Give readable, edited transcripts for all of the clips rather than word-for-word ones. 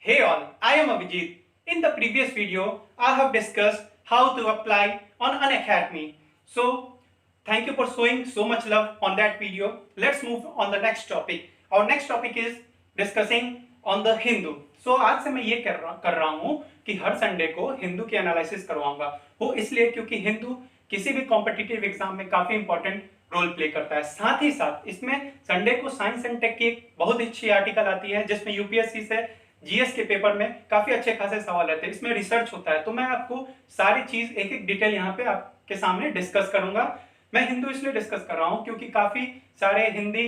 Hey all, I am Abhijit. In the previous video, I have discussed how to apply on Unacademy. So, thank you for showing so much love on that video. Let's move on the next topic. Our next topic is discussing on the Hindu. So, आज से मैं ये कर रहा हूँ कि हर Sunday को हिंदू की एनालिसिस करवाऊंगा। वो इसलिए क्योंकि हिंदू किसी भी कॉम्पिटिटिव एग्जाम में काफी इंपॉर्टेंट रोल प्ले करता है। साथ ही साथ इसमें संडे को साइंस एंड टेक की एक बहुत अच्छी आर्टिकल आती है जिसमें यूपीएससी से जीएस के पेपर में काफी अच्छे खासे सवाल रहते हैं। इसमें रिसर्च होता है, तो मैं आपको सारी चीज एक एक डिटेल यहाँ पे आपके सामने डिस्कस करूंगा। मैं हिंदू इसलिए डिस्कस कर रहा हूँ क्योंकि काफी सारे हिंदी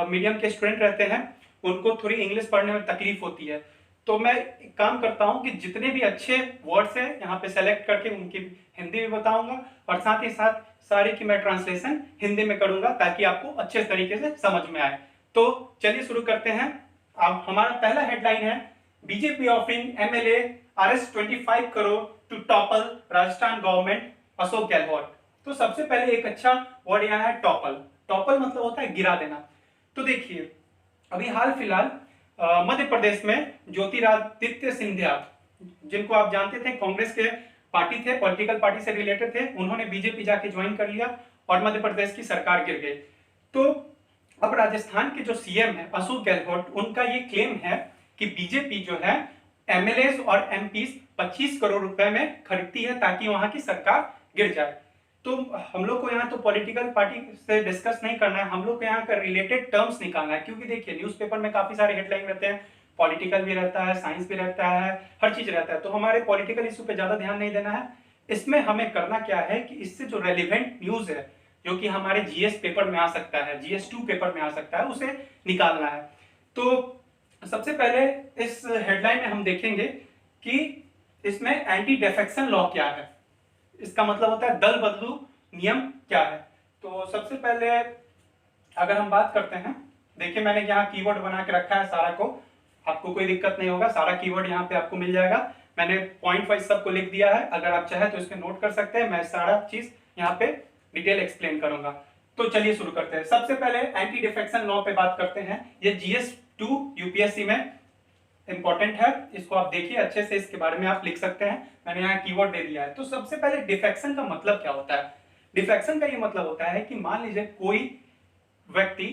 मीडियम के स्टूडेंट रहते हैं, उनको थोड़ी इंग्लिश पढ़ने में तकलीफ होती है। तो मैं एक काम करता हूँ कि जितने भी अच्छे वर्ड्स हैं यहाँ पे सेलेक्ट करके उनकी हिंदी भी बताऊंगा और साथ ही साथ सारी की मैं ट्रांसलेशन हिंदी में करूंगा ताकि आपको अच्छे तरीके से समझ में आए। तो चलिए शुरू करते हैं। अब हमारा पहला हेडलाइन है BJP offering MLA arrest 25 crore to topple Rajasthan government Ashok Gehlot. तो सबसे पहले एक अच्छा वर्ड यहाँ है टॉपल। टॉपल मतलब होता है गिरा देना। तो देखिए अभी हाल फिलहाल मध्य प्रदेश में ज्योतिरादित्य सिंधिया, जिनको आप जानते थे कांग्रेस के पार्टी थे, पॉलिटिकल पार्टी से रिलेटेड थे, उन्होंने बीजेपी जाके ज्वाइन कर लिया और मध्य प्रदेश की सरकार गिर गई। तो अब राजस्थान के जो सीएम है अशोक गहलोत, उनका ये क्लेम है कि बीजेपी जो है एमएलए और एमपीस 25 करोड़ रुपए में खरीदती है ताकि वहां की सरकार गिर जाए। तो हम लोग को यहाँ तो पॉलिटिकल पार्टी से डिस्कस नहीं करना है, हम लोग को यहाँ का रिलेटेड टर्म्स निकालना है। क्योंकि देखिए न्यूज़पेपर में काफी सारे हेडलाइन रहते हैं, पॉलिटिकल भी रहता है, साइंस भी रहता है, हर चीज रहता है। तो हमारे पॉलिटिकल इशू पे ज्यादा ध्यान नहीं देना है। इसमें हमें करना क्या है कि इससे जो रेलिवेंट न्यूज है जो कि हमारे जीएस पेपर में आ सकता है, जीएस2 पेपर में आ सकता है, उसे निकालना है। तो सबसे पहले इस हेडलाइन में हम देखेंगे कि इसमें एंटी डिफेक्शन लॉ क्या है। इसका मतलब होता है दल बदलू नियम क्या है। तो सबसे पहले अगर हम बात करते हैं, देखिए मैंने यहाँ कीवर्ड बना के रखा है सारा को, आपको कोई दिक्कत नहीं होगा, सारा कीवर्ड यहाँ पे आपको मिल जाएगा। मैंने पॉइंट वाइज सबको लिख दिया है, अगर आप चाहे तो इसमें नोट कर सकते हैं। मैं सारा चीज यहाँ पे डिटेल एक्सप्लेन करूंगा। तो चलिए शुरू करते हैं। सबसे पहले एंटी डिफेक्शन लॉ पे बात करते हैं। ये जीएस2 यूपीएससी में इंपॉर्टेंट है, इसको आप देखिए अच्छे से, इसके बारे में आप लिख सकते हैं। मैंने यहाँ कीवर्ड दे दिया है। तो सबसे पहले डिफेक्शन का मतलब क्या होता है। डिफेक्शन का ये मतलब होता है कि मान लीजिए कोई व्यक्ति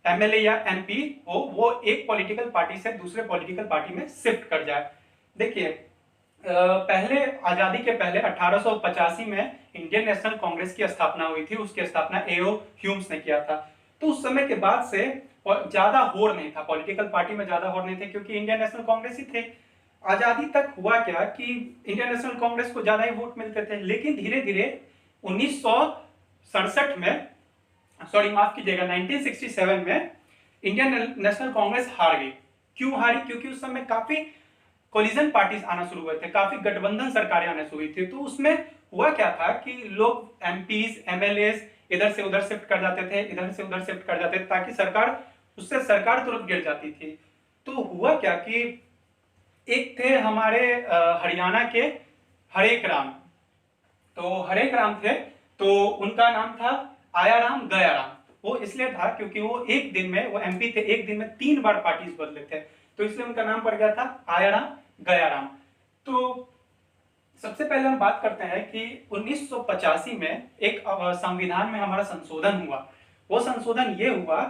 एमएलए या एमपी हो, वो एक पॉलिटिकल पार्टी से दूसरे पॉलिटिकल पार्टी में शिफ्ट कर जाए। देखिए पहले आजादी के पहले 1885 में इंडियन नेशनल कांग्रेस की स्थापना हुई थी। उसकी स्थापना एओ ह्यूम्स ने किया था। तो उस समय के बाद से ज्यादा होड़ नहीं था, पॉलिटिकल पार्टी में ज्यादा होड़ नहीं थे क्योंकि इंडियन नेशनल कांग्रेस ही थे। आजादी तक हुआ क्या कि इंडियन नेशनल कांग्रेस को ज्यादा ही वोट मिलते थे, लेकिन धीरे धीरे 1967 में, सॉरी माफ कीजिएगा, 1967 में इंडियन नेशनल कांग्रेस हार गई। क्यों हारी? क्योंकि उस समय काफी कोलिजन पार्टीज आना शुरू हुए थे, काफी गठबंधन सरकारें आने शुरू हुई थी। तो उसमें हुआ क्या था कि लोग एमपीज एमएलए इधर से उधर शिफ्ट कर जाते थे, इधर से उधर शिफ्ट कर जाते थे, ताकि उससे सरकार तुरंत गिर जाती थी। तो हुआ क्या कि एक थे हमारे हरियाणा के हरेक राम। तो हरेक राम थे, तो उनका नाम था आया राम गया राम। वो इसलिए था क्योंकि वो एक दिन में, वो एमपी थे, एक दिन में 3 बार पार्टीज बदले थे, तो इसलिए उनका नाम पड़ गया था आया राम गया राम। तो सबसे पहले हम बात करते हैं कि 1985 में एक संविधान में हमारा संशोधन हुआ। वो संशोधन ये हुआ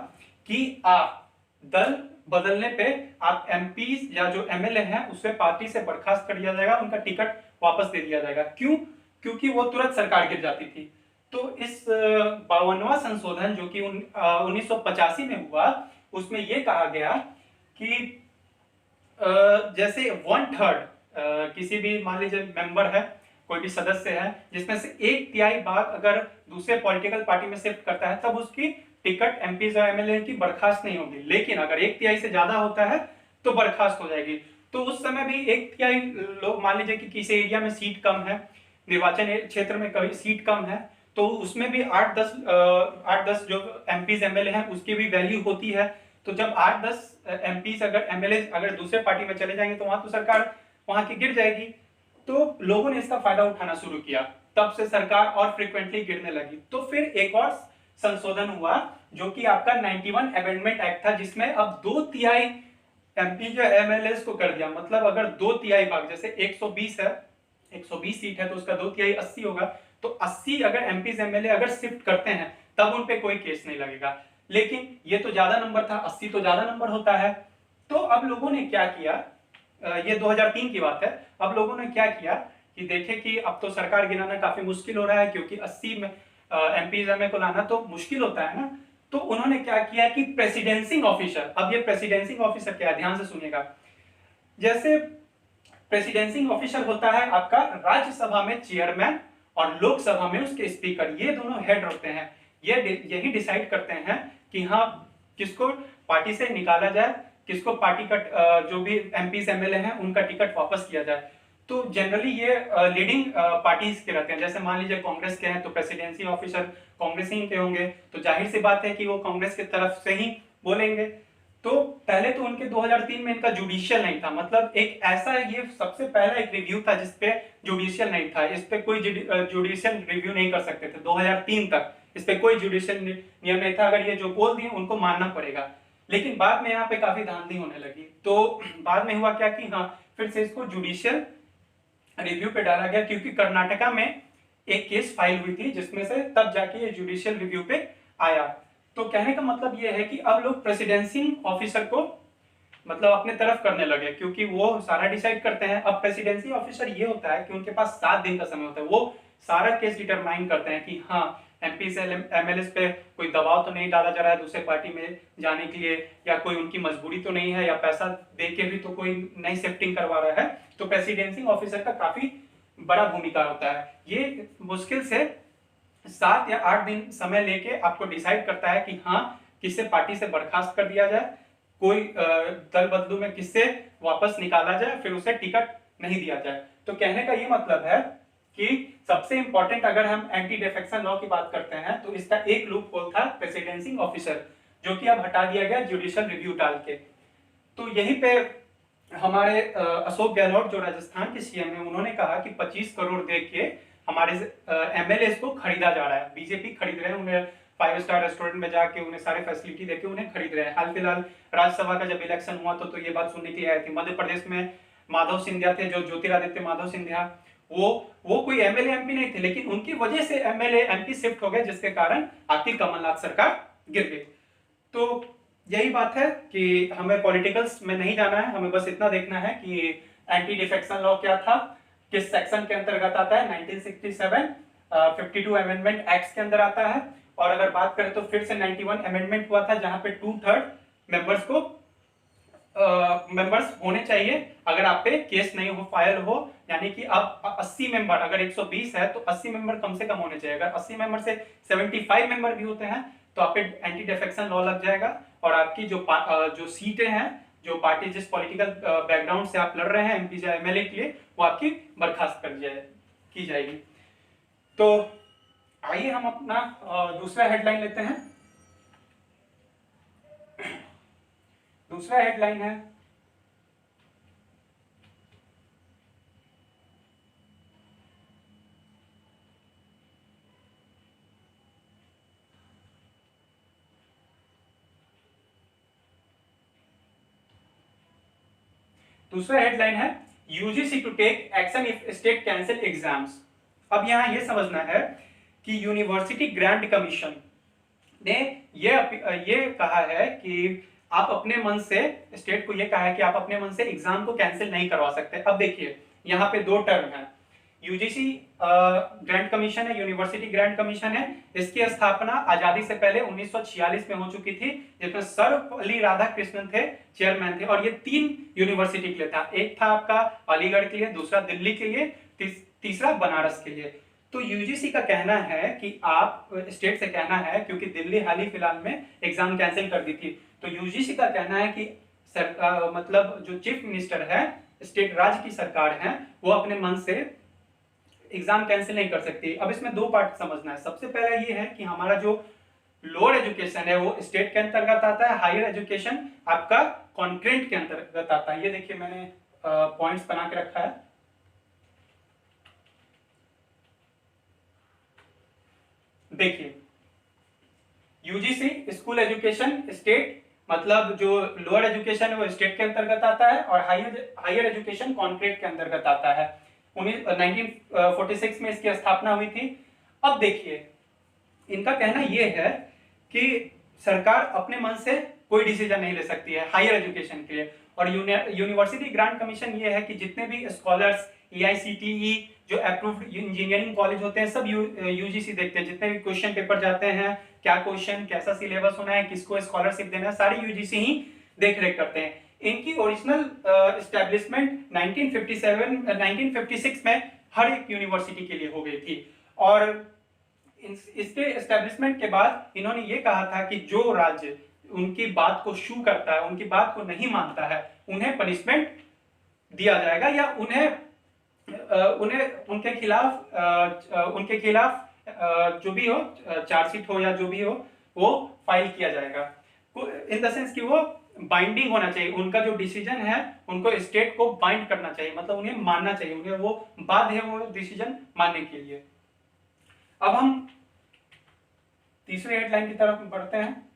कि आप दल बदलने पे आप एमपी या जो एमएलए हैं उससे पार्टी से बर्खास्त कर दिया जाएगा, उनका टिकट वापस दे दिया जाएगा। क्यों? क्योंकि वो तुरंत सरकार गिर जाती थी। तो इस 52वां संशोधन जो कि 1985 में हुआ, उसमें यह कहा गया कि जैसे 1/3 किसी भी, मान लीजिए मेंबर है, कोई भी सदस्य है, जिसमें से 1/3 भाग अगर दूसरे पॉलिटिकल पार्टी में शिफ्ट करता है, तब उसकी टिकट एमपी और एमएलए की बर्खास्त नहीं होगी। लेकिन अगर 1/3 से ज्यादा होता है तो बर्खास्त हो जाएगी। तो उस समय भी 1/3 लोग, मान लीजिए कि किसी एरिया में सीट कम है, निर्वाचन क्षेत्र में कभी सीट कम है, तो उसमें भी 8-10 जो एमपीज एमएलए हैं उसकी भी वैल्यू होती है। तो जब 8-10 एमपीज अगर एमएलए अगर दूसरे पार्टी में चले जाएंगे तो वहां तो सरकार वहां की गिर जाएगी। तो लोगों ने इसका फायदा उठाना शुरू किया, तब से सरकार और फ्रीक्वेंटली गिरने लगी। तो फिर एक और संशोधन हुआ जो कि आपका 91 अमेंडमेंट एक्ट था, जिसमें अब 2/3 एमपी या एमएलएस को कर दिया, मतलब अगर 2/3 भाग, जैसे 120 है, 120 सीट है तो उसका 2/3 80 होगा, तो 80 अगर एमपी एमएलए अगर शिफ्ट करते हैं तब उन पे कोई केस नहीं लगेगा। लेकिन ये तो ज्यादा नंबर था, 80 तो ज्यादा नंबर होता है। तो अब लोगों ने क्या किया, ये 2003 की बात है, अब लोगों ने क्या किया कि देखे कि अब तो सरकार गिनाना काफी मुश्किल हो रहा है, क्योंकि 80 में एमपी एमए को लाना तो मुश्किल होता है ना। तो उन्होंने क्या किया कि प्रेसिडेंसिंग ऑफिसर, अब ये प्रेसिडेंसिंग ऑफिसर क्या है, ध्यान से सुनिएगा। जैसे प्रेसिडेंसिंग ऑफिसर होता है आपका राज्यसभा में चेयरमैन और लोकसभा में उसके स्पीकर, ये दोनों हेड होते हैं। ये यही डिसाइड करते हैं कि हाँ किसको पार्टी से निकाला जाए, किसको पार्टी का जो भी एमपी एमएलए हैं उनका टिकट वापस किया जाए। तो जनरली ये लीडिंग पार्टीज के रहते हैं। जैसे मान लीजिए कांग्रेस के हैं तो प्रेसिडेंसी ऑफिसर कांग्रेस ही के होंगे, तो जाहिर सी बात है कि वो कांग्रेस की तरफ से ही बोलेंगे। तो पहले तो उनके 2003 में इनका जुडिशियल नहीं था, मतलब एक ऐसा, ये सबसे पहला एक रिव्यू था जिसपे जुडिशियल नहीं था, इस पे कोई जुडिशियल रिव्यू नहीं कर सकते थे 2003 तक, इस पे कोई जुडिशियल नियम नहीं था। अगर ये जो बोल दिए उनको मानना पड़ेगा। लेकिन बाद में यहाँ पे काफी धांधली होने लगी, तो बाद में हुआ क्या कि हाँ फिर से इसको जुडिशियल रिव्यू पे डाला गया, क्योंकि कर्नाटका में एक केस फाइल हुई थी जिसमें से तब जाके ये जुडिशियल रिव्यू पे आया। तो कहने का मतलब ये है कि अब लोग प्रेसिडेंसी ऑफिसर को मतलब अपने तरफ करने लगे, क्योंकि वो सारा डिसाइड करते हैं। अब प्रेसिडेंसी ऑफिसर ये होता है कि उनके पास 7 दिन का समय होता है, वो सारा केस डिटरमाइन करते हैं कि हाँ एमपी से एमएलए पे कोई दबाव तो नहीं डाला जा रहा है दूसरे पार्टी में जाने के लिए, या कोई उनकी मजबूरी तो नहीं है, या पैसा दे के भी तो कोई नई शिफ्टिंग करवा रहा है। तो प्रेसिडेंसी ऑफिसर का काफी बड़ा भूमिका होता है। ये मुश्किल से 7 या 8 दिन समय लेके आपको डिसाइड करता है कि हाँ किससे पार्टी से बर्खास्त कर दिया जाए, कोई दल बदलू में किससे वापस निकाला जाए, फिर उसे टिकट नहीं दिया जाए। तो कहने का ये मतलब है कि सबसे इंपॉर्टेंट अगर हम एंटी डिफेक्शन लॉ की बात करते हैं तो इसका एक लूप होल था प्रेसिडेंसिंग ऑफिसर, जो कि अब हटा दिया गया जुडिशियल रिव्यू डाल के। तो यहीं पे हमारे अशोक गहलोत जो राजस्थान के सीएम है, उन्होंने कहा कि 25 करोड़ दे के हमारे एमएलए को खरीदा जा रहा है, बीजेपी खरीद रहे हैं उन्हें, 5 स्टार रेस्टोरेंट में जाके उन्हें सारे फैसिलिटी देके उन्हें खरीद रहे हैं। हाल फिलहाल राज्यसभा का जब इलेक्शन हुआ तो ये बात सुनने के लिए आई थी। मध्य प्रदेश में माधव सिंधिया थे, जो ज्योतिरादित्य माधव सिंधिया, वो कोई एमएलए एमपी नहीं थे, लेकिन उनकी वजह से एमएलए एमपी शिफ्ट हो गए, जिसके कारण आखिर कमलनाथ सरकार गिर गई। तो यही बात है कि हमें पॉलिटिकल्स में नहीं जाना है, हमें बस इतना देखना है कि एंटी डिफेक्शन लॉ क्या था, किस सेक्शन के अंतर्गत आता है, 1967 52 अमेंडमेंट एक्ट के अंदर आता है। और अगर बात करें तो फिर से 91 अमेंडमेंट हुआ था, जहां पे 2/3 मेंबर्स को मेंबर्स होने चाहिए अगर आप पे केस नहीं हो, फाइल हो। यानी कि अब 80 मेंबर, अगर 120 है तो 80 मेंबर कम से कम होने चाहिए। अगर 80 मेंबर से 75 मेंबर भी होते हैं तो आप पे एंटी डिफेक्शन लॉ लग जाएगा, और आपकी जो सीटें हैं, जो पार्टी जिस पॉलिटिकल बैकग्राउंड से आप लड़ रहे हैं एमपी या एमएलए के लिए, वो आपकी बर्खास्त की जाएगी। तो आइए हम अपना दूसरा हेडलाइन लेते हैं। दूसरा हेडलाइन है UGC to take action if state cancel exams. अब यहां यह समझना है कि यूनिवर्सिटी ग्रांट कमीशन ने ये कहा है कि आप अपने मन से, स्टेट को ये कहा है कि आप अपने मन से एग्जाम को कैंसिल नहीं करवा सकते। अब देखिए यहाँ पे 2 टर्म है, यूजीसी ग्रांट कमीशन है, यूनिवर्सिटी ग्रांट कमीशन है। इसकी स्थापना आजादी से पहले 1946 में हो चुकी थी, जिसमें सर्वपल्ली राधाकृष्णन थे, चेयरमैन थे। और ये 3 यूनिवर्सिटी के लिए था, एक था आपका अलीगढ़ के लिए, दूसरा दिल्ली के लिए, तीसरा बनारस के लिए। तो यूजीसी का कहना है कि आप, स्टेट से कहना है, क्योंकि दिल्ली हाल ही फिलहाल में एग्जाम कैंसिल कर दी थी, तो यूजीसी का कहना है कि मतलब जो चीफ मिनिस्टर है, स्टेट राज्य की सरकार है, वो अपने मन से एग्जाम कैंसिल नहीं कर सकती। अब इसमें 2 पार्ट समझना है। सबसे पहला ये है कि हमारा जो लोअर एजुकेशन है वो स्टेट के अंतर्गत आता है, हायर एजुकेशन आपका कॉन्करेंट के अंतर्गत आता है। ये देखिए मैंने पॉइंट्स बना के रखा है। देखिए यूजीसी स्कूल एजुकेशन स्टेट मतलब जो लोअर एजुकेशन है वो स्टेट के अंतर्गत आता है और हायर एजुकेशन कॉन्क्लेव के अंतर्गत आता है। 1946 में इसकी स्थापना हुई थी। अब देखिए, इनका कहना यह है कि सरकार अपने मन से कोई डिसीजन नहीं ले सकती है हायर एजुकेशन के लिए, और यूनिवर्सिटी ग्रांट कमीशन ये है कि जितने भी स्कॉलर्स AICTE जो अप्रूव्ड इंजीनियरिंग कॉलेज होते हैं सब यूजीसी देखते हैं। जितने भी क्वेश्चन पेपर जाते हैं, क्या क्वेश्चन, कैसा सिलेबस होना है, किसको स्कॉलरशिप देना है, सारी यूजीसी ही देख रेख करते हैं। इनकी ओरिजिनल एस्टेब्लिशमेंट 1956 में हर एक यूनिवर्सिटी के लिए हो गई थी, और इसके एस्टेब्लिशमेंट के बाद इन्होंने ये कहा था कि जो राज्य उनकी बात को शू करता है, उनकी बात को नहीं मानता है, उन्हें पनिशमेंट दिया जाएगा, या उन्हें उनके खिलाफ जो भी हो, चार्जशीट हो या जो भी हो, वो फाइल किया जाएगा। इन द सेंस कि वो बाइंडिंग होना चाहिए, उनका जो डिसीजन है उनको स्टेट को बाइंड करना चाहिए, मतलब उन्हें मानना चाहिए, उन्हें वो बाध्य है वो डिसीजन मानने के लिए। अब हम तीसरे हेडलाइन की तरफ बढ़ते हैं,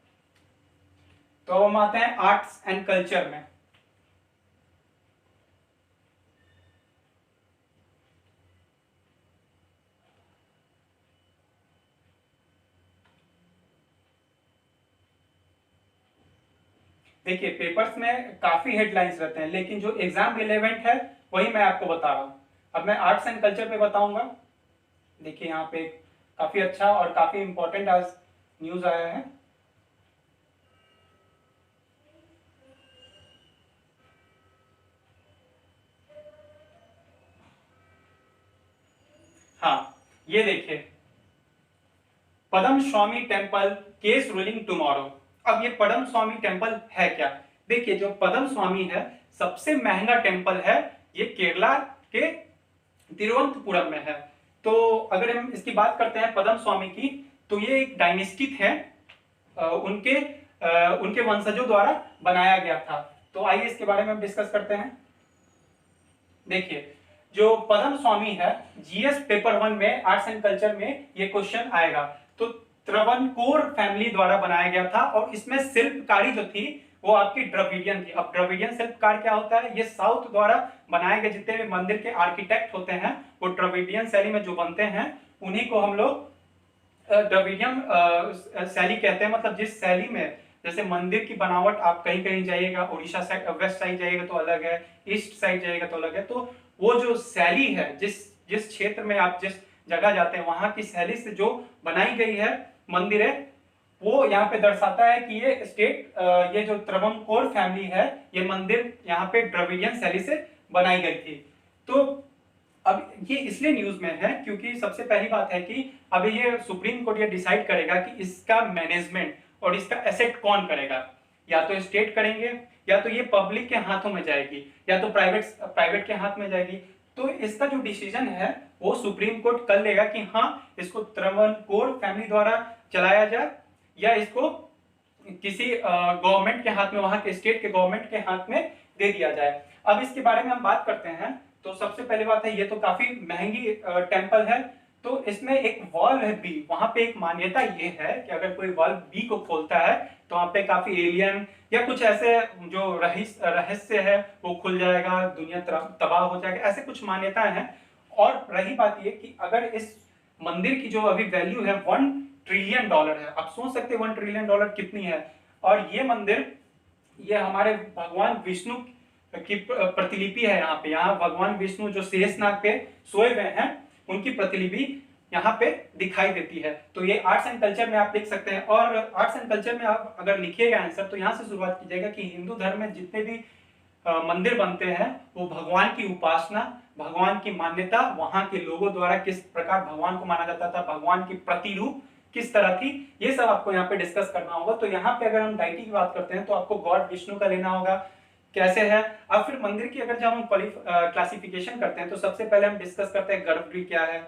तो हम आते हैं आर्ट्स एंड कल्चर में। देखिए, पेपर्स में काफी हेडलाइंस रहते हैं, लेकिन जो एग्जाम रिलेवेंट है वही मैं आपको बता रहा हूं। अब मैं आर्ट्स एंड कल्चर पे बताऊंगा। देखिए, यहाँ पे काफी अच्छा और काफी इंपॉर्टेंट आज न्यूज आया है। हाँ, ये देखिए, पद्म स्वामी टेम्पल केस रूलिंग टुमारो। अब ये पद्म स्वामी टेम्पल है क्या? देखिए, जो पद्म स्वामी है सबसे महंगा टेम्पल है, ये केरला के तिरुवनंतपुरम में है। तो अगर हम इसकी बात करते हैं पद्म स्वामी की, तो ये एक डायनेस्टी है, उनके वंशजों द्वारा बनाया गया था। तो आइए इसके बारे में हम डिस्कस करते हैं। देखिए, जो पद्म स्वामी है, जीएस पेपर 1 में आर्ट्स एंड कल्चर में ये क्वेश्चन आएगा। तो त्रावणकोर फैमिली द्वारा बनाया गया था, और इसमें शिल्पकारी जो थी वो आपकी द्रविडियन थी। अब द्रविडियन शिल्पकार क्या होता है? ये साउथ द्वारा बनाए गए जितने भी मंदिर के आर्किटेक्ट होते हैं वो द्रविडियन शैली में जो बनते हैं उन्हीं को हम लोग द्रविडियन शैली कहते हैं। मतलब जिस शैली में, जैसे मंदिर की बनावट आप कहीं कहीं जाइएगा, उड़ीसा साइड, वेस्ट साइड जाइएगा तो अलग है, ईस्ट साइड जाइएगा तो अलग है। तो वो जो शैली है, जिस जिस क्षेत्र में आप जिस जगह जाते हैं वहां की शैली से जो बनाई गई है मंदिर है, वो यहाँ पे दर्शाता है कि ये जो त्रावणकोर फैमिली है, ये मंदिर यहाँ पे द्रविडियन शैली से बनाई गई थी। तो अब ये इसलिए न्यूज में है क्योंकि सबसे पहली बात है कि अभी ये सुप्रीम कोर्ट ये डिसाइड करेगा कि इसका मैनेजमेंट और इसका एसेट कौन करेगा। या तो स्टेट करेंगे, या तो ये पब्लिक के हाथों में जाएगी, या तो प्राइवेट के हाथ में जाएगी। तो इसका जो डिसीजन है वो सुप्रीम कोर्ट कर लेगा कि हाँ, इसको त्रावणकोर फैमिली द्वारा चलाया जाए या इसको किसी गवर्नमेंट के हाथ में, वहां के स्टेट के गवर्नमेंट के हाथ में दे दिया जाए। अब इसके बारे में हम बात करते हैं। तो सबसे पहली बात है, ये तो काफी महंगी टेम्पल है। तो इसमें एक वॉल्व है बी, वहां पे एक मान्यता ये है कि अगर कोई वॉल्व बी को खोलता है तो वहां पे काफी एलियन या कुछ ऐसे जो रहस्य है वो खुल जाएगा, दुनिया तबाह हो जाएगा, ऐसे कुछ मान्यताएं हैं। और रही बात ये कि अगर इस मंदिर की जो अभी वैल्यू है $1 ट्रिलियन है। आप सोच सकते हैं $1 ट्रिलियन कितनी है। और ये मंदिर, ये हमारे भगवान विष्णु की प्रतिलिपि है। यहाँ भगवान विष्णु जो शेषनाग पे सोए हुए हैं उनकी प्रतिलिपि यहाँ पे दिखाई देती है। तो ये आर्ट्स एंड कल्चर में आप लिख सकते हैं। और आर्ट्स एंड कल्चर में आप अगर लिखिएगा आंसर, तो यहाँ से शुरुआत कीजिएगा कि हिंदू धर्म में जितने भी मंदिर बनते हैं वो भगवान की उपासना, भगवान की मान्यता, वहां के लोगों द्वारा किस प्रकार भगवान को माना जाता था, भगवान की प्रतिरूप किस तरह थी, ये सब आपको यहाँ पे डिस्कस करना होगा। तो यहाँ पे अगर हम डाइटी की बात करते हैं तो आपको गॉड विष्णु का लेना होगा कैसे है। अब फिर मंदिर की अगर जब हम क्लासिफिकेशन करते हैं तो सबसे पहले हम डिस्कस करते हैं गर्भगृह क्या है,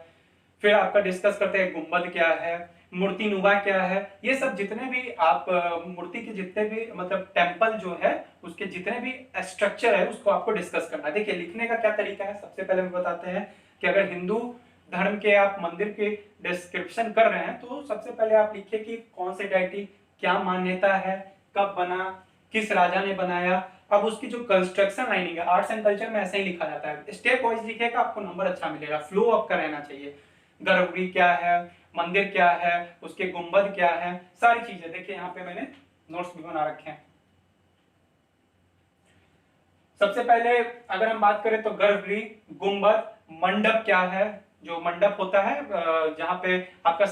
फिर आपका डिस्कस करते हैं गुंबद क्या है, मूर्ति नुमा क्या है। ये सब जितने भी आप मूर्ति के जितने भी मतलब टेम्पल जो है उसके जितने भी स्ट्रक्चर है उसको आपको डिस्कस करना है। देखिए, लिखने का क्या तरीका है, सबसे पहले हम बताते हैं कि अगर हिंदू धर्म के आप मंदिर के डिस्क्रिप्शन कर रहे हैं तो सबसे पहले आप लिखिए कि कौन से डायटी, क्या मान्यता है, कब बना, किस राजा ने बनाया। अब उसकी जो कंस्ट्रक्शन लाइनिंग है, आर्ट्स एंड कल्चर में ऐसे ही लिखा जाता है, स्टेप वाइज लिखेगा, आपको नंबर अच्छा मिलेगा, फ्लो आपका रहना चाहिए। गर्भगृह क्या है, मंदिर क्या है, उसके गुंबद क्या है, सारी चीजें देखिए यहाँ पे मैंने नोट्स भी बना रखे हैं। सबसे पहले अगर हम बात करें तो गर्भगृह, गुंबद, मंडप क्या है, जो मंडप होता है जहाँ पे आपका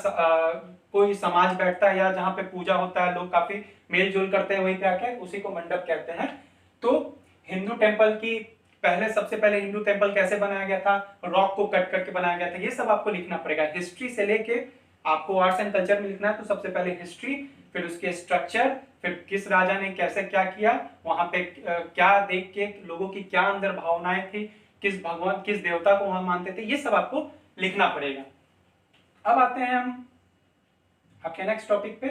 कोई समाज बैठता है या जहाँ पे पूजा होता है, लोग काफी मेलजोल करते हैं, वही क्या क्या उसी को मंडप कहते हैं। तो हिंदू टेम्पल की पहले सबसे पहले हिंदू टेम्पल कैसे बनाया गया था, रॉक को कट करके बनाया गया था, ये सब आपको लिखना पड़ेगा। हिस्ट्री से लेके आपको आर्ट्स एंड कल्चर में लिखना है तो सबसे पहले हिस्ट्री, फिर उसके स्ट्रक्चर, फिर किस राजा ने कैसे क्या किया, वहां पे क्या देख के लोगों की क्या अंदर भावनाएं थी, किस भगवान किस देवता को वहां मानते थे, ये सब आपको लिखना पड़ेगा। अब आते हैं हम आपके नेक्स्ट टॉपिक पे।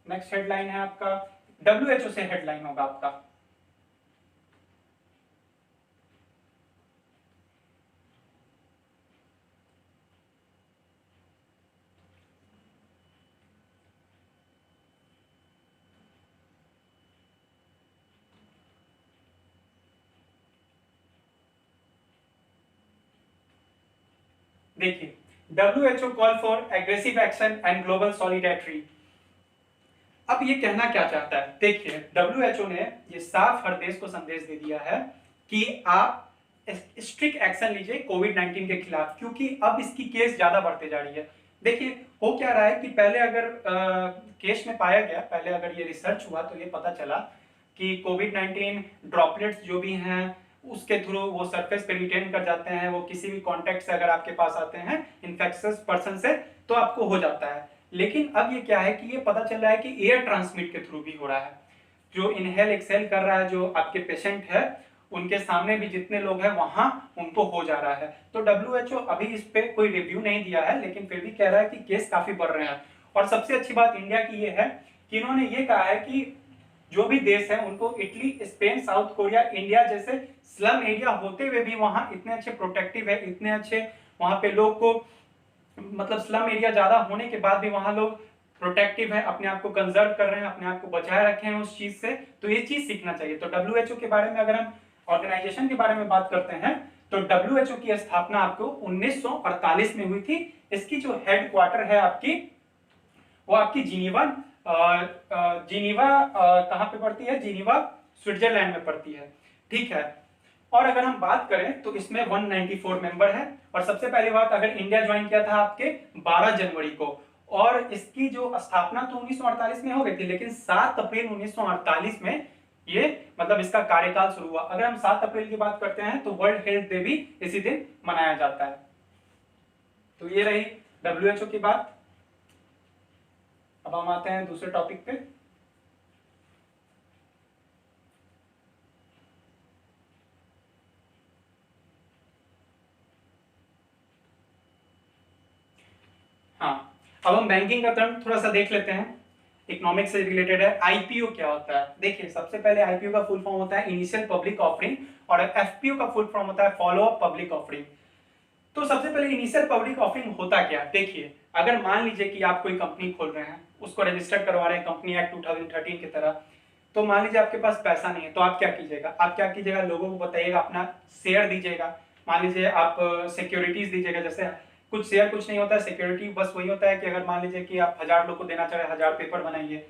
नेक्स्ट हेडलाइन है आपका WHO से हेडलाइन होगा आपका। देखिए WHO call for aggressive action and global solidarity. अब ये कहना क्या चाहता है, देखिए WHO ने ये साफ हर देश को संदेश दे दिया है कि आप स्ट्रिक्ट एक्शन लीजिए कोविड-19 के खिलाफ, क्योंकि अब इसकी केस ज्यादा बढ़ते जा रही है। देखिए हो क्या रहा है कि पहले अगर केस में पाया गया, पहले अगर ये रिसर्च हुआ तो ये पता चला कि कोविड-19 ड्रॉपलेट्स जो भी हैं उसके थ्रू वो सरफेस पे रिटेन कर जाते हैं, वो किसी भी कॉन्टेक्ट से अगर आपके पास आते हैं इन्फेक्शियस पर्सन से तो आपको हो जाता है। लेकिन अब ये क्या है कि ये पता चल रहा है कि एयर ट्रांसमिट के थ्रू भी हो रहा है, जो इनहेल एक्सेल कर रहा है, जो आपके पेशेंट है उनके सामने भी जितने लोग हैं वहां उनको हो जा रहा है। तो WHO अभी इस पे कोई रिव्यू नहीं दिया है, लेकिन फिर भी कह रहा है कि केस काफी बढ़ रहे हैं। और सबसे अच्छी बात इंडिया की ये है कि इन्होंने ये कहा है कि जो भी देश है उनको Italy, Spain, south Korea, India जैसे स्लम एरिया होते हुए भी वहां इतने अच्छे प्रोटेक्टिव है, इतने अच्छे वहां पे लोग को, मतलब स्लम एरिया ज्यादा होने के बाद भी वहां लोग प्रोटेक्टिव है, अपने आप को कंजर्व कर रहे हैं, अपने आप को बचाए रखे हैं उस चीज से, तो ये चीज सीखना चाहिए। तो WHO के बारे में अगर हम ऑर्गेनाइजेशन के बारे में बात करते हैं तो WHO की स्थापना आपको 1948 में हुई थी। इसकी जो हेड क्वार्टर है आपकी वो आपकी जिनीवा कहां पे पड़ती है, जिनीवा स्विट्जरलैंड में पड़ती है, ठीक है। और अगर हम बात करें तो इसमें 194 मेंबर है। और सबसे पहली बात अगर इंडिया ज्वाइन किया था आपके 12 जनवरी को, और इसकी जो स्थापना तो 1948 में हो गई थी, लेकिन 7 अप्रैल 1948 में ये मतलब इसका कार्यकाल शुरू हुआ। अगर हम 7 अप्रैल की बात करते हैं तो वर्ल्ड हेल्थ डे भी इसी दिन मनाया जाता है। तो ये रही WHO की बात। अब हम आते हैं दूसरे टॉपिक पे। हाँ, अब हम बैंकिंग का टर्म थोड़ा सा देख लेते हैं, इकोनॉमिक्स से रिलेटेड है। आईपीओ क्या होता है, देखिए सबसे पहले आईपीओ का फुल फॉर्म होता है इनिशियल पब्लिक ऑफरिंग, और एफपीओ का फुल फॉर्म होता है फॉलो अप पब्लिक ऑफरिंग। तो सबसे पहले इनिशियल पब्लिक ऑफरिंग होता क्या, देखिए अगर मान लीजिए कि आप कोई कंपनी खोल रहे हैं, उसको रजिस्टर करवा रहे हैं कंपनी एक्ट 2013 की तरह, तो मान लीजिए आपके पास पैसा नहीं है, तो आप क्या कीजिएगा, लोगों को बताइएगा, अपना शेयर दीजिएगा। मान लीजिए आप सिक्योरिटीज दीजिएगा, जैसे कुछ शेयर कुछ नहीं होता है, सिक्योरिटी बस वही होता है कि अगर मान लीजिए कि आप 1000 लोग को देना चाह रहे हैं, 1000 पेपर बनाइए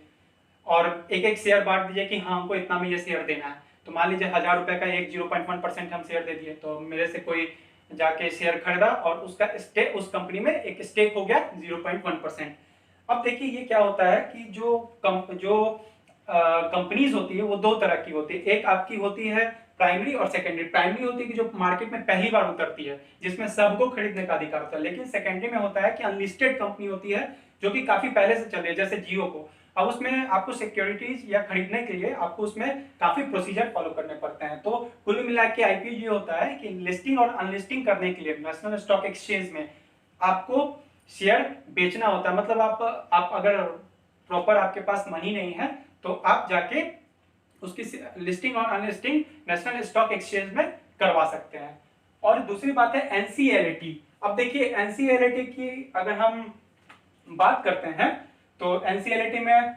और एक एक शेयर बांट दीजिए कि हाँ हमको इतना में ये शेयर देना है। तो मान लीजिए 1000 रुपए का एक 0.1% हम शेयर दे दिए, तो मेरे से कोई जाके शेयर खरीदा और उसका स्टेक, उस कंपनी में एक स्टेक हो गया 0.1%। अब देखिए ये क्या होता है कि जो कंपनीज होती है वो दो तरह की होती है, एक आपकी होती है प्राइमरी और सेकेंडरी। प्राइमरी होती है कि जो मार्केट में पहली बार उतरती है, जिसमें सबको खरीदने का अधिकार होता है। लेकिन सेकेंडरी में होता है कि अनलिस्टेड कंपनी होती है जो कि काफी पहले से चल रही है, जैसे जियो को। अब उसमें आपको सिक्योरिटीज या खरीदने के लिए आपको उसमें काफी प्रोसीजर फॉलो करने पड़ते हैं। तो कुल मिला के आईपीओ ये होता है कि लिस्टिंग और अनलिस्टिंग करने के लिए नेशनल स्टॉक एक्सचेंज में आपको शेयर बेचना होता है। मतलब आप अगर प्रॉपर आपके पास मनी नहीं है तो आप जाके उसकी लिस्टिंग और अनलिस्टिंग नेशनल स्टॉक एक्सचेंज में करवा सकते हैं। और दूसरी बात है एनसीएलटी। अब देखिए एनसीएलटी की अगर हम बात करते हैं तो एनसीएलटी में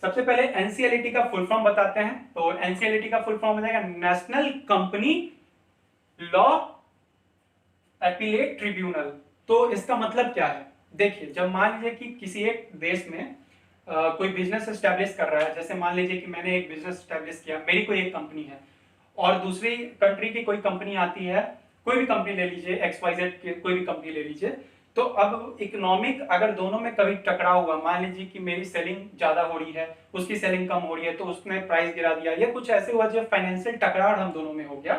सबसे पहले एनसीएलटी का फुल फॉर्म बताते हैं। तो एनसीएलटी का फुल फॉर्म हो जाएगा national company law appellate tribunal. तो इसका मतलब क्या है? देखिए, जब मान लीजिए कि किसी एक देश में कोई बिजनेस एस्टेब्लिश कर रहा है, जैसे मान लीजिए कि मैंने एक बिजनेस एस्टेब्लिश किया, मेरी कोई एक कंपनी है और दूसरी कंट्री की कोई कंपनी आती है, कोई भी कंपनी ले लीजिए, XYZ की कोई भी कंपनी ले लीजिए। तो अब इकोनॉमिक अगर दोनों में कभी टकराव हुआ, मान लीजिए कि मेरी सेलिंग ज्यादा हो रही है, उसकी सेलिंग कम हो रही है, तो उसने प्राइस गिरा दिया, या कुछ ऐसे हुआ जो फाइनेंशियल टकराव हम दोनों में हो गया,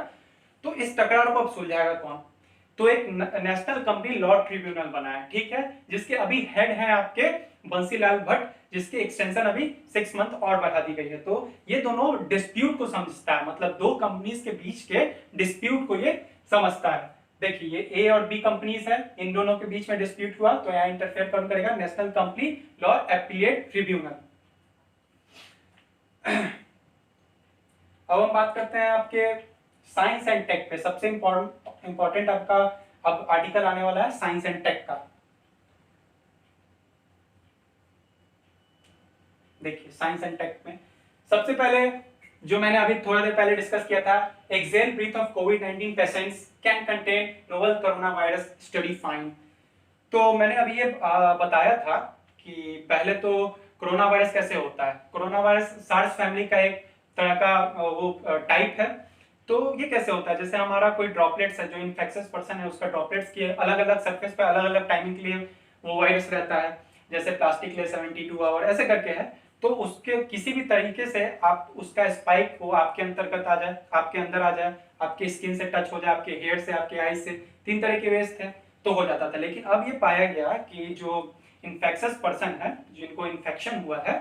तो इस टकराव को अब सुलझाएगा कौन? तो एक नेशनल कंपनी लॉ ट्रिब्यूनल बना है, ठीक है, जिसके अभी हेड है आपके बंसीलाल भट्ट, जिसकी एक्सटेंशन अभी 6 मंथ और बढ़ा दी गई है। तो ये दोनों डिस्प्यूट को समझता है, मतलब दो कंपनीज के बीच के डिस्प्यूट को ये समझता है। देखिए, ये ए और बी कंपनीज है, इन दोनों के बीच में डिस्प्यूट हुआ तो यहाँ इंटरफेयर कौन करेगा? National company law appellate tribunal. अब हम बात करते हैं आपके साइंस एंड टेक पे। सबसे इंपॉर्टेंट आपका अब आर्टिकल आने वाला है साइंस एंड टेक का। देखिए, साइंस एंड टेक में सबसे पहले जो मैंने अभी थोड़ा देर पहले डिस्कस किया था, एक्सेल ब्रीथ ऑफ कोविड-19 patients can contain novel corona virus study find. तो मैंने अभी ये बताया था कि पहले तो कोरोना वायरस कैसे होता है। कोरोना वायरस सार्स फैमिली का एक तरह का वो टाइप है। तो ये कैसे होता है? जैसे हमारा कोई ड्रॉपलेट्स है, जो इन्फेक्शियस पर्सन है, उसका ड्रॉपलेट्स के अलग अलग सरफेस पे अलग अलग टाइमिंग के लिए वो वायरस रहता है, जैसे प्लास्टिक ले 72 आवर ऐसे करके है। तो उसके किसी भी तरीके से आप उसका स्पाइक वो आपके अंतर्गत आ जाए, आपके अंदर आ जाए, आपके स्किन से टच हो जाए, आपके हेयर से, आपके आईज से, 3 तरह के वेज थे तो हो जाता था। लेकिन अब ये पाया गया कि जो इन्फेक्शियस पर्सन है, जिनको इन्फेक्शन हुआ है,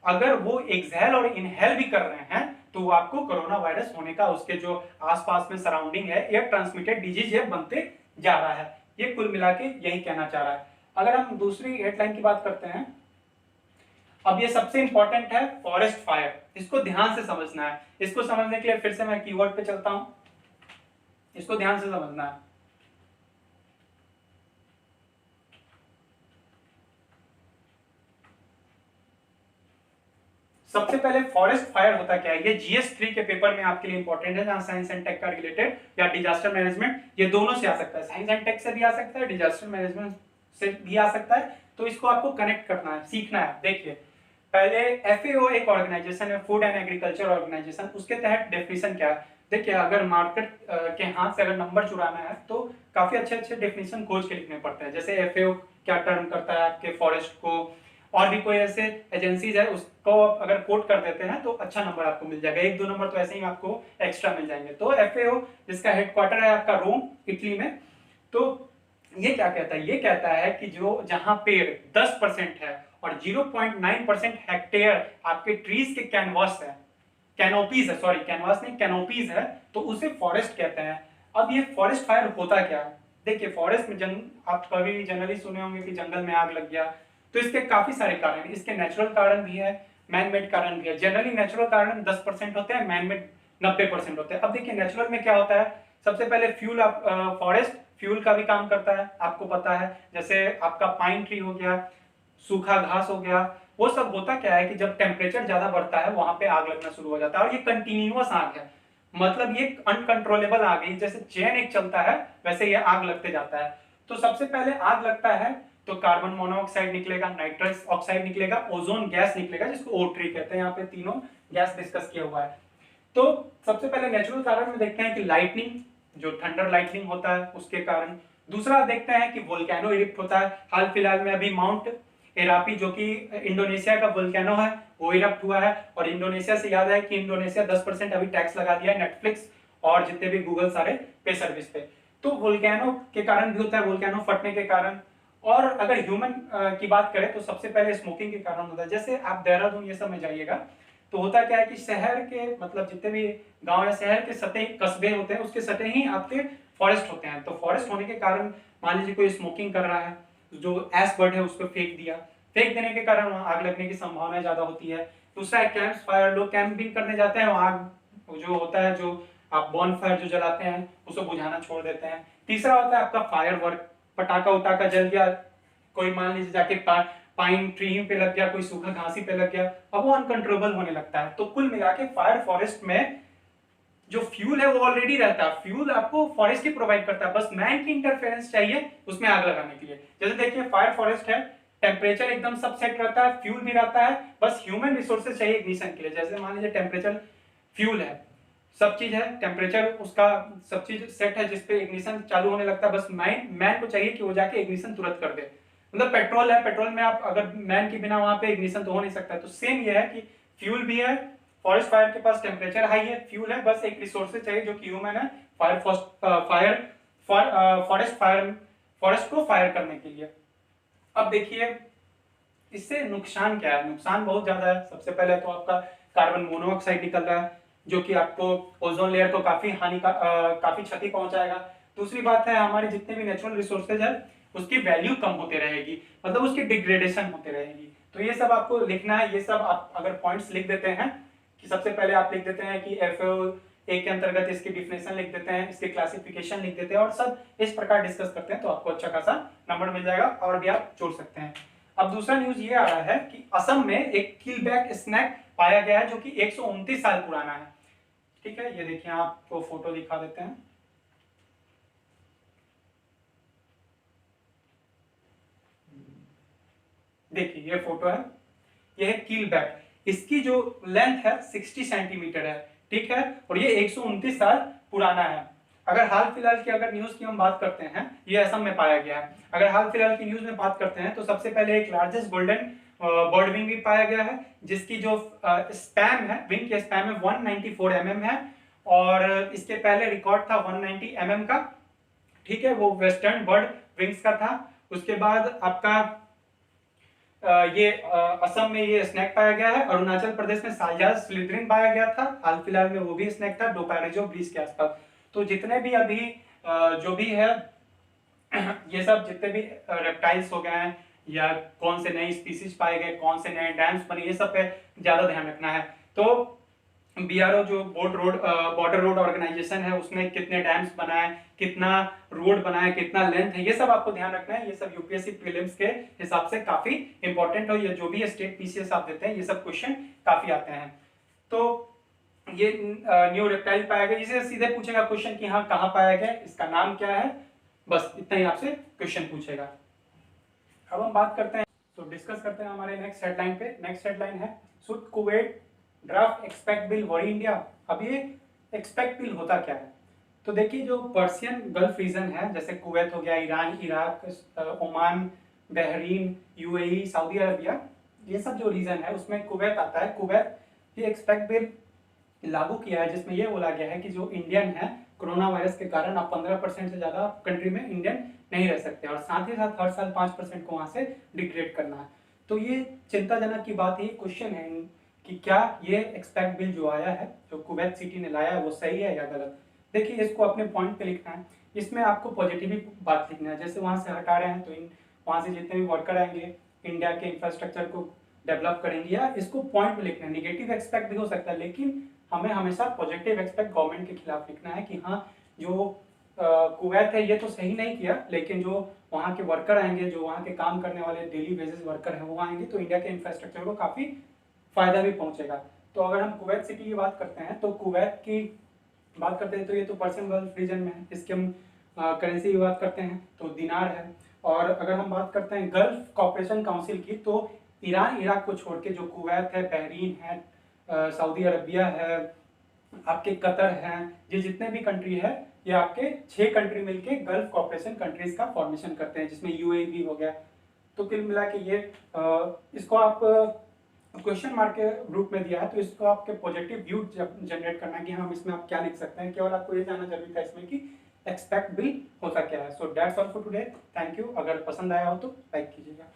अगर वो एक्सहेल और इनहेल भी कर रहे हैं तो वो आपको कोरोना वायरस होने का, उसके जो आसपास में सराउंडिंग है, एयर ट्रांसमिटेड डिजीज ये बनते जा रहा है। ये कुल मिला के यही कहना चाह रहा है। अगर हम दूसरी हेडलाइन की बात करते हैं, अब ये सबसे इंपॉर्टेंट है फॉरेस्ट फायर। इसको ध्यान से समझना है। इसको समझने के लिए फिर से मैं कीवर्ड पे चलता हूं, इसको ध्यान से समझना है। सबसे पहले फॉरेस्ट फायर होता क्या है, ये GS3 के पेपर में आपके लिए इंपॉर्टेंट है, जहां साइंस एंड टेक का रिलेटेड या डिजास्टर मैनेजमेंट, ये दोनों से आ सकता है। साइंस एंड टेक से भी आ सकता है, डिजास्टर मैनेजमेंट से भी आ सकता है। तो इसको आपको कनेक्ट करना है, सीखना है। देखिए, पहले FAO एक ऑर्गेनाइजेशन है, फूड एंड एग्रीकल्चर ऑर्गेनाइजेशन, उसके तहत डेफिनेशन क्या है? देखिए, अगर मार्केट के हाथ से अगर नंबर चुराना है तो काफी अच्छे अच्छे डेफिनेशन खोज के लिखने पड़ते हैं। जैसे FAO क्या टर्म करता है आपके फॉरेस्ट को, और भी कोई ऐसे एजेंसीज है, उसको अगर कोट कर देते हैं तो अच्छा नंबर आपको मिल जाएगा। 1-2 नंबर तो ऐसे ही आपको एक्स्ट्रा मिल जाएंगे। तो FAO, जिसका हेडक्वार्टर है आपका रोम, इटली में, तो ये क्या कहता है? ये कहता है कि जो जहां पेड़ 10% है और 0.9% हेक्टेयर आपके ट्रीज के कैनवास है, कैनोपीज है, सॉरी कैनवास नहीं कैनोपीज है, तो उसे फॉरेस्ट कहते हैं। अब ये फॉरेस्ट फायर होता क्या है? देखिए, फॉरेस्ट में आप कभी जनरली सुने होंगे कि जंगल में आग लग गया, तो इसके काफी सारे कारण हैं। इसके नेचुरल कारण भी है, मैन मेड कारण भी है। जनरली नेचुरल कारण 10% होते हैं, मैन मेड 90% होते हैं। अब देखिए, नेचुरल में क्या होता है? सबसे पहले फ्यूल, फॉरेस्ट फ्यूल का भी काम करता है, आपको पता है। जैसे आपका पाइन ट्री हो गया, सूखा घास हो गया, वो सब होता क्या है कि जब टेम्परेचर ज्यादा बढ़ता है वहां पे आग लगना शुरू हो जाता है। और ये कंटिन्यूअस आग है, मतलब ये अनकंट्रोलेबल आग है, जैसे चेन एक चलता है वैसे ये आग लगते जाता है। तो सबसे पहले आग लगता है तो कार्बन मोनोऑक्साइड निकलेगा, नाइट्रस ऑक्साइड निकलेगा, ओजोन गैस निकलेगा, जिसको O3 कहते हैं। यहाँ पे तीनों गैस डिस्कस किया हुआ है। तो सबसे पहले नेचुरल कारण में देखते हैं कि लाइटनिंग, जो थंडर लाइटनिंग होता है उसके कारण। दूसरा देखते हैं कि वोल्केनो इरिप्ट होता है। हाल फिलहाल में अभी माउंट एरापी, जो कि इंडोनेशिया का वोल्केनो है, वो इरप्ट हुआ है। और इंडोनेशिया से याद है कि इंडोनेशिया 10% अभी टैक्स लगा दिया है नेटफ्लिक्स और जितने भी गूगल सारे पे सर्विस पे। तो वोल्केनो के कारण भी होता है, वोल्केनो फटने के कारण। और अगर ह्यूमन की बात करें तो सबसे पहले स्मोकिंग के कारण होता है। जैसे आप देहरादून ये सब में जाइएगा तो होता क्या है कि शहर के, मतलब जितने भी गांव या शहर के सतह कस्बे होते हैं, उसके सतह ही आपके फॉरेस्ट होते हैं। तो फॉरेस्ट होने के कारण मान लीजिए कोई स्मोकिंग कर रहा है, जो एश बर्ड है उसको फेंक दिया, फेंक देने के कारण वहां आग लगने की संभावना ज्यादा होती है। दूसरा है कैंप फायर, लोग कैंपिंग करने जाते हैं, आग जो होता है, जो आप बॉन फायर जो जलाते हैं उसको बुझाना छोड़ देते हैं। तीसरा होता है आपका फायर वर्क, पटाखा उटाखा जल गया, कोई मान लीजिए जाके पाइन ट्री पे लग गया, कोई सूखा घासी पे लग गया, अब वो अनकंट्रोलेबल होने लगता है। तो कुल मिला के फायर फॉरेस्ट में जो फ्यूल है वो ऑलरेडी रहता है, फ्यूल आपको फॉरेस्ट ही प्रोवाइड करता है, बस मैन की इंटरफेरेंस चाहिए उसमें आग लगाने के लिए। जैसे देखिए फायर फॉरेस्ट है, टेम्परेचर एकदम सब सेट रहता है, फ्यूल भी रहता है, बस ह्यूमन रिसोर्सेज चाहिए इग्निशन के लिए। जैसे मान लीजिए टेम्परेचर फ्यूल है, सब चीज है, टेम्परेचर उसका सब चीज सेट है जिसपे इग्निशन चालू होने लगता है, बस मैन को चाहिए कि वो जाके इग्निशन तुरंत कर दे। मतलब पेट्रोल है, पेट्रोल में आप अगर मैन के बिना वहां पे इग्निशन तो हो नहीं सकता। तो सेम ये है कि फ्यूल भी है, फॉरेस्ट फायर के पास टेम्परेचर हाई है, फ्यूल है, बस एक रिसोर्सेज चाहिए जो कि ह्यूमन है फॉरेस्ट को फायर करने के लिए। अब देखिए इससे नुकसान क्या है, नुकसान बहुत ज्यादा है। सबसे पहले तो आपका कार्बन मोनोऑक्साइड निकल रहा है जो कि आपको ओजोन लेयर को काफी क्षति पहुंचाएगा। दूसरी बात है हमारे जितने भी नेचुरल रिसोर्सेज है उसकी वैल्यू कम होते रहेगी, मतलब उसकी डिग्रेडेशन होते रहेगी। तो ये सब आपको लिखना है, ये सब आप अगर पॉइंट्स लिख देते हैं कि सबसे पहले आप लिख देते हैं कि FAO के अंतर्गत इसकी डिफिनेशन लिख देते हैं, इसके क्लासिफिकेशन लिख देते हैं और सब इस प्रकार डिस्कस करते हैं, तो आपको अच्छा खासा नंबर मिल जाएगा और भी आप जोड़ सकते हैं। अब दूसरा न्यूज ये आ रहा है कि असम में एक किलबैक स्नैक पाया गया है जो कि 129 साल पुराना है। ठीक है, ये देखिए आपको फोटो दिखा देते हैं। देखिए ये फोटो है, ये है किलबैक, इसकी जो लेंथ है 60 सेंटीमीटर है। ठीक है, और ये 129 साल पुराना है। अगर हाल फिलहाल की अगर न्यूज की हम बात करते हैं, ये असम में पाया गया है। अगर हाल फिलहाल की न्यूज में बात करते हैं तो सबसे पहले एक लार्जेस्ट गोल्डन बर्ड विंग भी पाया गया है जिसकी जो स्पैम है, विंग के स्पैम है 194 mm है, और इसके पहले रिकॉर्ड था 190 mm का। ठीक है, वो वेस्टर्न बर्ड विंग्स का था। उसके बाद आपका ये असम में ये स्नैक पाया गया है। अरुणाचल प्रदेश में साइजाज स्लिदरिन पाया गया था, हाल फिलहाल में वो भी स्नैक था डोपारेजो ब्रिज के आसपास। तो जितने भी अभी जो भी है ये सब जितने भी रेप्टाइल्स हो गए हैं या कौन से नए स्पीसीज पाए गए, कौन से नए डैम्स बने, ये सब पे ज्यादा ध्यान रखना है। तो BRO जो बॉर्डर रोड ऑर्गेनाइजेशन है उसने कितने डैम्स बनाए, कितना रोड बनाया, कितना लेंथ है, ये सब आपको ध्यान रखना है। ये सब यूपीएससी प्रीलिम्स के हिसाब से काफी इंपॉर्टेंट है, ये जो भी स्टेट PCS आप देते हैं ये सब क्वेश्चन काफी आते हैं। तो ये न्यू रेप्टाइल पाया गया, इसे सीधे पूछेगा क्वेश्चन कि हाँ कहाँ पाया गया, इसका नाम क्या है, बस इतना ही आपसे क्वेश्चन पूछेगा। अब हम बात करते हैं, तो डिस्कस करते हैं हमारे नेक्स्ट हेडलाइन पे। नेक्स्ट हेडलाइन है should Kuwait draft expect bill worry India. अब ये एक्सपेक्ट बिल होता क्या है, तो देखिए जो पर्शियन गल्फ रीजन है जैसे कुवैत हो गया, Iran, Iraq, Oman, Bahrain, UAE, Saudi Arabia, ये सब जो रीजन है उसमें कुवैत आता है। कुवैत ये एक्सपेक्ट बिल लागू किया है जिसमें यह बोला गया है कि जो इंडियन है कोरोना वायरस के कारण आप 15% से ज्यादा कंट्री में इंडियन नहीं रह सकते, और साथ ही साथ हर साल 5% को वहां से डिग्रेड करना है। तो ये चिंताजनक की बात है, क्वेश्चन है कि क्या ये एक्सपेक्ट बिल जो आया है, जो कुवैत सिटी ने लाया है, वो सही है या गलत। देखिए इसको अपने पॉइंट पे लिखना है, इसमें आपको पॉजिटिव बात लिखना है। जैसे वहां से हटा रहे हैं तो वहां से जितने भी वर्कर आएंगे इंडिया के इंफ्रास्ट्रक्चर को डेवलप करेंगे, या इसको पॉइंट में लिखना है। निगेटिव एक्सपेक्ट भी हो सकता है लेकिन हमें हमेशा पॉजिटिव एक्सपेक्ट गवर्नमेंट के खिलाफ लिखना है कि हाँ जो कुवैत है ये तो सही नहीं किया, लेकिन जो वहाँ के वर्कर आएंगे, जो वहाँ के काम करने वाले डेली बेसिस वर्कर हैं वो आएंगे तो इंडिया के इंफ्रास्ट्रक्चर को काफ़ी फायदा भी पहुंचेगा। तो अगर हम कुवैत सिटी की बात करते हैं, तो कुवैत की बात करते हैं तो ये तो पर्शियन गल्फ रीजन में है। इसके हम करेंसी की बात करते हैं तो दिनार है। और अगर हम बात करते हैं गल्फ कॉपरेशन काउंसिल की, तो ईरान, इराक को छोड़ के जो कुवैत है, बहरीन है, सऊदी अरबिया है, आपके कतर हैं, ये जितने भी कंट्री है ये आपके 6 कंट्री मिलके गल्फ कॉपरेशन कंट्रीज का फॉर्मेशन करते हैं, जिसमें UAE भी हो गया। तो कुल मिला के ये इसको आप क्वेश्चन मार्क के रूप में दिया है, तो इसको आपके पॉजिटिव व्यू जनरेट करना है कि हम इसमें आप क्या लिख सकते हैं। केवल आपको ये जानना जरूरी था इसमें कि एक्सपेक्ट बिल होता क्या है। So that's all for today, thank you. अगर पसंद आया हो तो लाइक कीजिएगा।